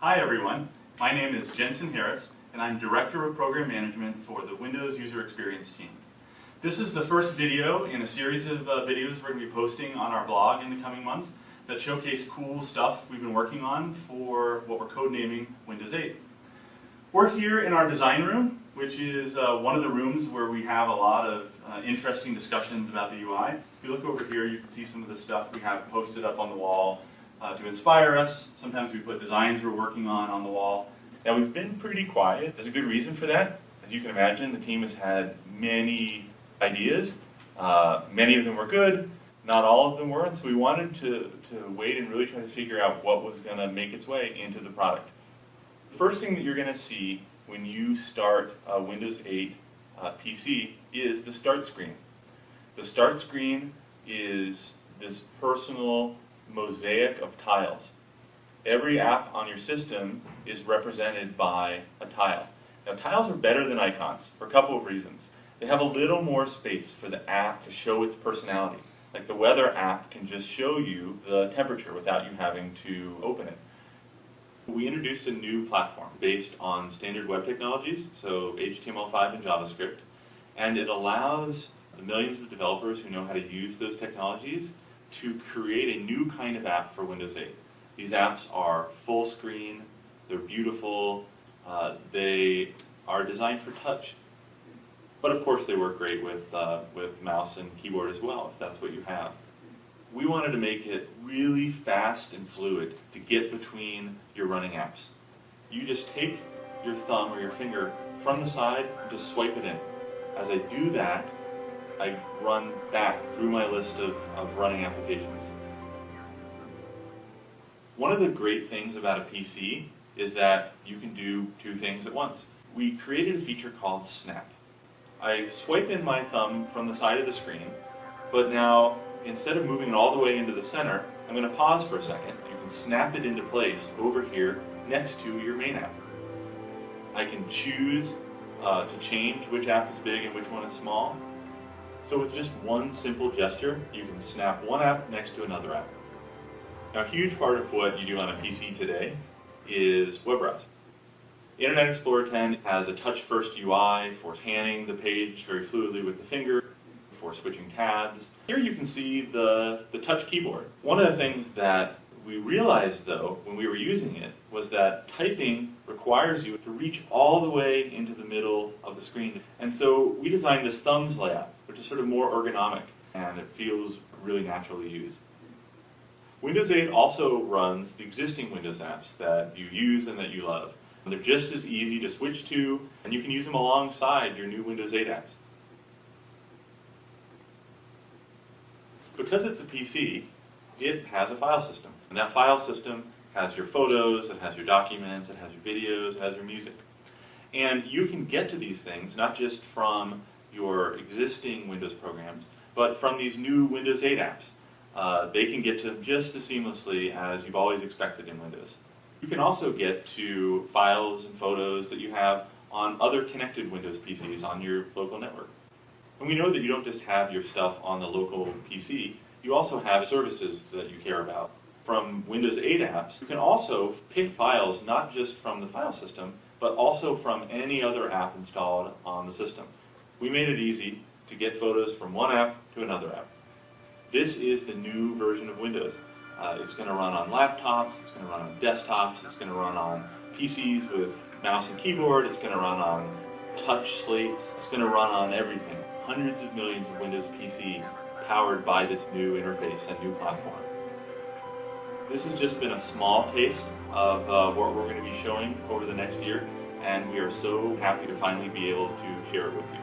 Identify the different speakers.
Speaker 1: Hi everyone, my name is Jensen Harris and I'm Director of Program Management for the Windows User Experience team. This is the first video in a series of videos we're going to be posting on our blog in the coming months that showcase cool stuff we've been working on for what we're codenaming Windows 8. We're here in our design room, which is one of the rooms where we have a lot of interesting discussions about the UI. If you look over here, you can see some of the stuff we have posted up on the wall to inspire us. Sometimes we put designs we're working on the wall. Now we've been pretty quiet. There's a good reason for that. As you can imagine, the team has had many ideas. Many of them were good, not all of them were, and so we wanted to wait and really try to figure out what was going to make its way into the product. The first thing that you're going to see when you start a Windows 8 PC is the start screen. The start screen is this personal mosaic of tiles. Every app on your system is represented by a tile. Now tiles are better than icons for a couple of reasons. They have a little more space for the app to show its personality. Like the weather app can just show you the temperature without you having to open it. We introduced a new platform based on standard web technologies, so HTML5 and JavaScript, and it allows the millions of developers who know how to use those technologies to create a new kind of app for Windows 8. These apps are full screen, they're beautiful, they are designed for touch. But of course they work great with mouse and keyboard as well, if that's what you have. We wanted to make it really fast and fluid to get between your running apps. You just take your thumb or your finger from the side and just swipe it in. As I do that, I run back through my list of running applications. One of the great things about a PC is that you can do two things at once. We created a feature called Snap. I swipe in my thumb from the side of the screen, but now instead of moving it all the way into the center, I'm going to pause for a second. You can snap it into place over here next to your main app. I can choose to change which app is big and which one is small. So with just one simple gesture, you can snap one app next to another app. Now a huge part of what you do on a PC today is web browse. Internet Explorer 10 has a touch-first UI for panning the page very fluidly with the finger, for switching tabs. Here you can see the touch keyboard. One of the things that we realized though when we were using it was that typing requires you to reach all the way into the middle of the screen. And so we designed this thumbs layout, which is sort of more ergonomic and it feels really natural to use. Windows 8 also runs the existing Windows apps that you use and that you love. They're just as easy to switch to, and you can use them alongside your new Windows 8 apps. Because it's a PC, it has a file system. And that file system has your photos, it has your documents, it has your videos, it has your music. And you can get to these things not just from your existing Windows programs, but from these new Windows 8 apps. They can get to them just as seamlessly as you've always expected in Windows. You can also get to files and photos that you have on other connected Windows PCs on your local network. And we know that you don't just have your stuff on the local PC, you also have services that you care about. From Windows 8 apps, you can also pick files not just from the file system, but also from any other app installed on the system. We made it easy to get photos from one app to another app. This is the new version of Windows. It's going to run on laptops, it's going to run on desktops, it's going to run on PCs with mouse and keyboard, it's going to run on touch slates, it's going to run on everything. Hundreds of millions of Windows PCs powered by this new interface and new platform. This has just been a small taste of what we're going to be showing over the next year, and we are so happy to finally be able to share it with you.